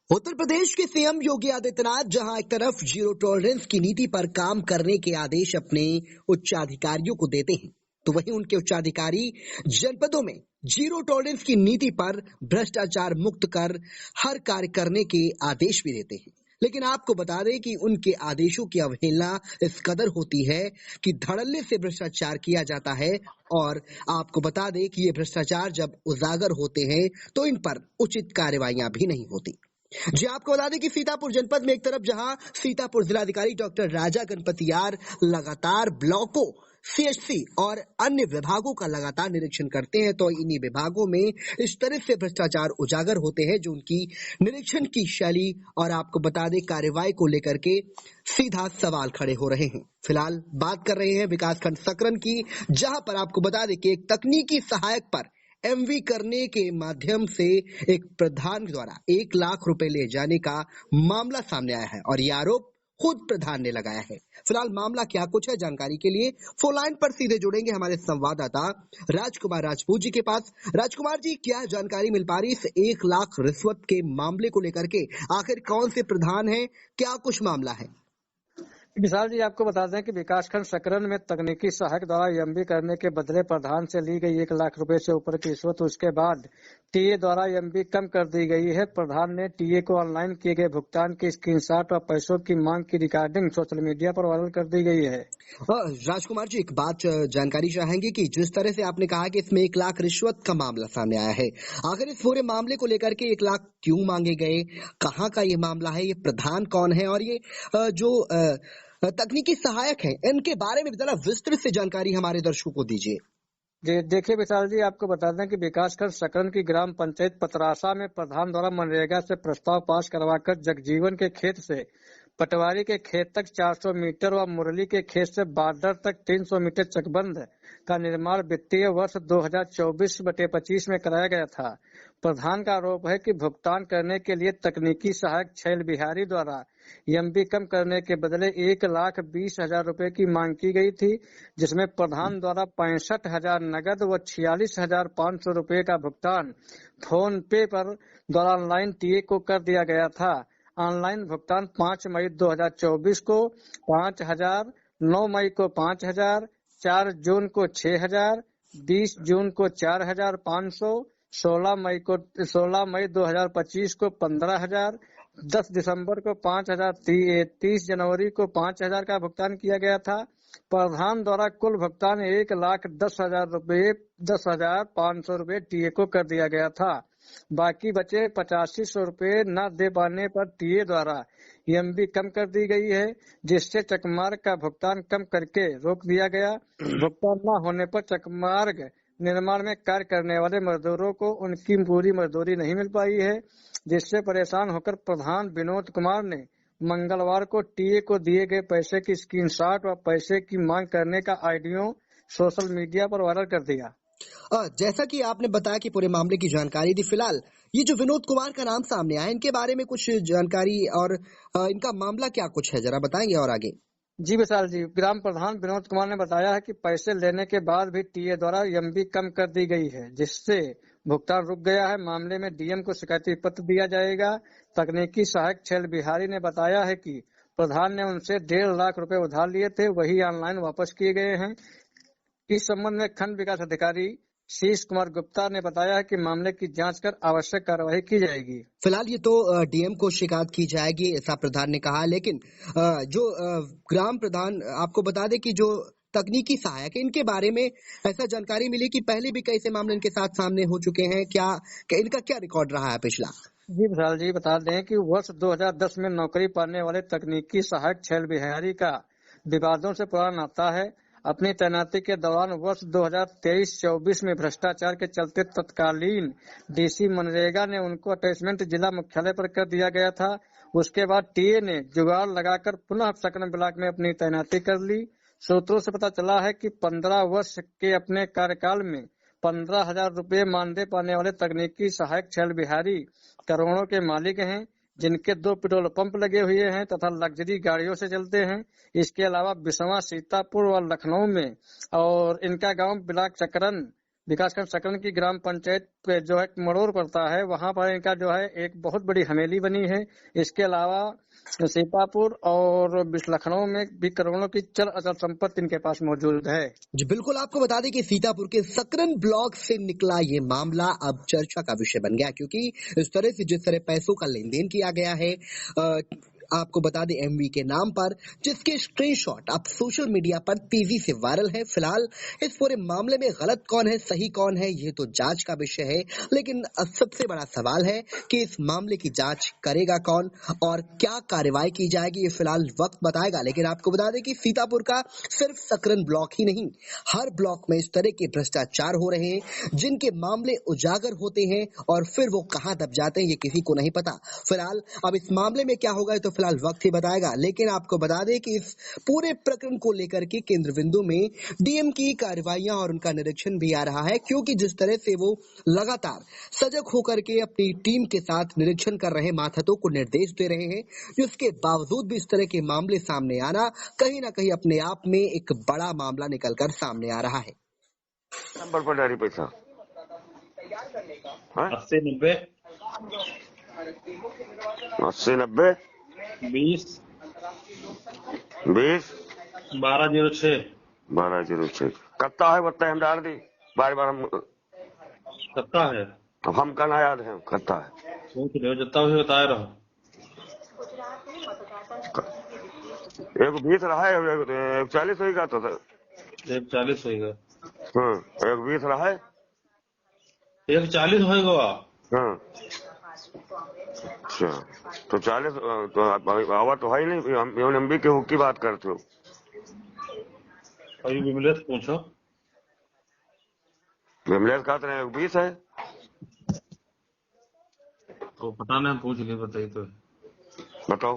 उत्तर प्रदेश के सीएम योगी आदित्यनाथ जहां एक तरफ जीरो टॉलरेंस की नीति पर काम करने के आदेश अपने उच्चाधिकारियों को देते हैं, तो वहीं उनके उच्चाधिकारी जनपदों में जीरो टॉलरेंस की नीति पर भ्रष्टाचार मुक्त कर हर कार्य करने के आदेश भी देते हैं। लेकिन आपको बता दें कि उनके आदेशों की अवहेलना इस कदर होती है कि धड़ल्ले से भ्रष्टाचार किया जाता है। और आपको बता दें कि ये भ्रष्टाचार जब उजागर होते हैं तो इन पर उचित कार्रवाइयां भी नहीं होती। जी आपको बता दें कि सीतापुर जनपद में एक तरफ जहां सीतापुर जिलाधिकारी डॉक्टर राजा गणपति आर लगातार ब्लॉकों, सीएचसी और अन्य विभागों का लगातार निरीक्षण करते हैं, तो इन्हीं विभागों में इस तरह से भ्रष्टाचार उजागर होते हैं जो उनकी निरीक्षण की शैली और आपको बता दें कार्रवाई को लेकर के सीधा सवाल खड़े हो रहे हैं। फिलहाल बात कर रहे हैं विकासखंड सकरन की, जहां पर आपको बता दें कि एक तकनीकी सहायक पर एमवी करने के माध्यम से एक प्रधान द्वारा 1 लाख रुपए ले जाने का मामला सामने आया है और ये आरोप खुद प्रधान ने लगाया है। फिलहाल मामला क्या कुछ है, जानकारी के लिए फोन लाइन पर सीधे जुड़ेंगे हमारे संवाददाता राजकुमार राजपूत जी के पास। राजकुमार जी, क्या जानकारी मिल पा रही इस 1 लाख रिश्वत के मामले को लेकर के? आखिर कौन से प्रधान है, क्या कुछ मामला है? विशाल जी, आपको बता दें कि विकासखंड सकरन में तकनीकी सहायक द्वारा एमबी करने के बदले प्रधान से ली गई 1 लाख रुपए से ऊपर की रिश्वत, उसके बाद टीए द्वारा एमबी कम कर दी गई है। प्रधान ने टीए को ऑनलाइन किए गए भुगतान की स्क्रीनशॉट और पैसों की मांग की रिकॉर्डिंग सोशल मीडिया पर वायरल कर दी गई है। राजकुमार जी, एक बात जानकारी चाहेंगे कि जिस तरह से आपने कहा कि इसमें 1 लाख रिश्वत का मामला सामने आया है, आखिर इस पूरे मामले को लेकर के 1 लाख क्यों मांगे गए, कहाँ का ये मामला है, ये प्रधान कौन है और ये जो तकनीकी सहायक है, इनके बारे में जरा विस्तृत से जानकारी हमारे दर्शकों को दीजिए। देखिए विशाल जी, आपको बता दें कि विकासखंड सकरन की ग्राम पंचायत पतरासा में प्रधान द्वारा मनरेगा से प्रस्ताव पास करवाकर जगजीवन के खेत से पटवारी के खेत तक 400 मीटर व मुरली के खेत से बाडर तक 300 मीटर चकबंद का निर्माण वित्तीय वर्ष 2024-25 में कराया गया था। प्रधान का आरोप है कि भुगतान करने के लिए तकनीकी सहायक छैल बिहारी द्वारा एमबी कम करने के बदले 1,20,000 रुपए की मांग की गई थी, जिसमें प्रधान द्वारा 65,000 नगद व 46,500 रुपए का भुगतान फोन पे पर द्वारा ऑनलाइन टीए को कर दिया गया था। ऑनलाइन भुगतान 5 मई 2024 को 5,000, 9 मई को 5,000, 4 जून को 6,000, 20 जून को 4,500, 16 मई 2025 को 15,000, 10 दिसंबर को 5,000, 30 जनवरी को 5,000 का भुगतान किया गया था। प्रधान द्वारा कुल भुगतान 1,10,000 रुपए 10,500 रुपए टीए को कर दिया गया था। बाकी बचे 8500 रुपए न दे पाने पर टीए द्वारा एमबी कम कर दी गई है, जिससे चकमार्ग का भुगतान कम करके रोक दिया गया। भुगतान न होने पर चकमार्ग निर्माण में कार्य करने वाले मजदूरों को उनकी पूरी मजदूरी नहीं मिल पाई है, जिससे परेशान होकर प्रधान विनोद कुमार ने मंगलवार को टीए को दिए गए पैसे की स्क्रीनशॉट और पैसे की मांग करने का ऑडियो सोशल मीडिया पर वायरल कर दिया। जैसा कि आपने बताया कि पूरे मामले की जानकारी दी, फिलहाल ये जो विनोद कुमार का नाम सामने आया, इनके बारे में कुछ जानकारी और इनका मामला क्या कुछ है, जरा बताएंगे और आगे। जी विशाल जी, ग्राम प्रधान विनोद कुमार ने बताया है कि पैसे लेने के बाद भी टीए द्वारा एमबी कम कर दी गई है, जिससे भुगतान रुक गया है। मामले में डीएम को शिकायती पत्र दिया जाएगा। तकनीकी सहायक छैल बिहारी ने बताया है कि प्रधान ने उनसे 1.5 लाख रुपए उधार लिए थे, वही ऑनलाइन वापस किए गए हैं। इस संबंध में खंड विकास अधिकारी शीश कुमार गुप्ता ने बताया कि मामले की जांच कर आवश्यक कार्रवाई की जाएगी। फिलहाल ये तो डीएम को शिकायत की जाएगी, ऐसा प्रधान ने कहा। लेकिन जो ग्राम प्रधान, आपको बता दें कि जो तकनीकी सहायक है, इनके बारे में ऐसा जानकारी मिली कि पहले भी कई से मामले इनके साथ सामने हो चुके हैं, क्या इनका क्या रिकॉर्ड रहा है पिछला? जी विशाल जी, बता दें कि वर्ष 2010 में नौकरी पाने वाले तकनीकी सहायक छैल बिहारी का विवादों से पुराना नाता है। अपनी तैनाती के दौरान वर्ष 2023-24 में भ्रष्टाचार के चलते तत्कालीन डीसी मनरेगा ने उनको अटैचमेंट जिला मुख्यालय पर कर दिया गया था। उसके बाद टीए ने जुगाड़ लगाकर पुनः सकरन ब्लॉक में अपनी तैनाती कर ली। सूत्रों से पता चला है कि 15 वर्ष के अपने कार्यकाल में 15,000 रुपए मानदेय पाने वाले तकनीकी सहायक छैल बिहारी करोड़ों के मालिक हैं, जिनके 2 पेट्रोल पंप लगे हुए हैं तथा लग्जरी गाड़ियों से चलते हैं। इसके अलावा बिसवा, सीतापुर व लखनऊ में और इनका गांव ब्लॉक सकरन विकासखंड सकरन की ग्राम पंचायत पे जो है मड़ोर पड़ता है, वहां पर इनका जो है एक बहुत बड़ी हवेली बनी है। इसके अलावा सीतापुर और लखनऊ में भी करोड़ों की चल अचल संपत्ति इनके पास मौजूद है। जी बिल्कुल, आपको बता दें कि सीतापुर के सकरन ब्लॉक से निकला ये मामला अब चर्चा का विषय बन गया, क्योंकि इस तरह से जिस तरह पैसों का लेन देन किया गया है आपको बता दें एमवी के नाम पर, जिसके स्क्रीनशॉट अब सोशल मीडिया पर तेजी से वायरल है। फिलहाल इस पूरे मामले में गलत कौन है सही कौन है ये तो जांच का विषय है, लेकिन सबसे बड़ा सवाल है कि इस मामले की जांच करेगा कौन और क्या कार्रवाई की जाएगी, ये फिलहाल वक्त बताएगा। लेकिन आपको बता दें कि सीतापुर का सिर्फ सकरन ब्लॉक ही नहीं, हर ब्लॉक में इस तरह के भ्रष्टाचार हो रहे हैं जिनके मामले उजागर होते हैं और फिर वो कहां दब जाते हैं ये किसी को नहीं पता। फिलहाल अब इस मामले में क्या होगा तो फिलहाल वक्त ही बताएगा। लेकिन आपको बता दें कि इस पूरे प्रकरण को लेकर के केंद्र बिंदु में डीएम की कार्रवाइयां और उनका निरीक्षण भी आ रहा है, क्योंकि जिस तरह से वो लगातार सजग होकर के अपनी टीम के साथ निरीक्षण कर रहे माथतों को निर्देश दे रहे हैं, जिसके बावजूद भी इस तरह के मामले सामने आना कहीं ना कहीं अपने आप में एक बड़ा मामला निकलकर सामने आ रहा है। नंबर पर डाली पैसा 80 90 20 20 1206 1206 कत्ता है बताए हम डाल दी बार बार हम कत्ता है। अब हम का ना याद है कत्ता है पूछ रहे हो जितना भी बताए रहो। एक 20 रहा है एक 40 होगा तो 140 होगा। एक 20 रहा है 140 होगा। अच्छा तो 40 तो आवा तो है ही नहीं, हम एमबी के हुक की बात करते हो। अभी विमलेश पूछो। विमलेश कहते हैं 20 है तो पता नहीं, हम पूछ लिए बताइए तो बताओ।